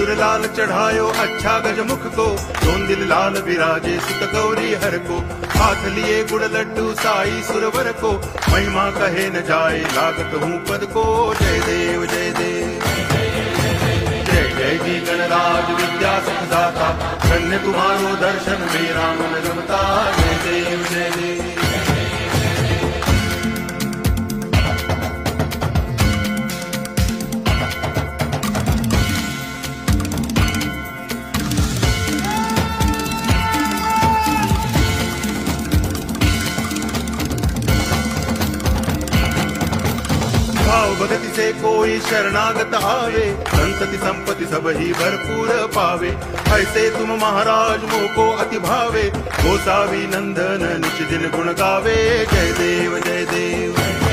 सिंदूर लाल चढ़ायो अच्छा गजमुख को, दोन दिल लाल विराजे सुत गौरी हर को। हाथ लिए गुड़ लड्डू साई सुरवर को, महिमा कहे न जाए लागत हूँ पद को। जय देव जय देव जय जय जी गणराज विद्या सुखदाता, धन्य तुम्हारो दर्शन मेरा मन रमता। जय देव जय देव। भाव भगति से कोई शरणागत आवे, संतति संपत्ति सब ही भरपूर पावे। ऐसे तुम महाराज मोको अति भावे, गोसावी नंदन निच दिन गुण गावे। जय देव जय देव।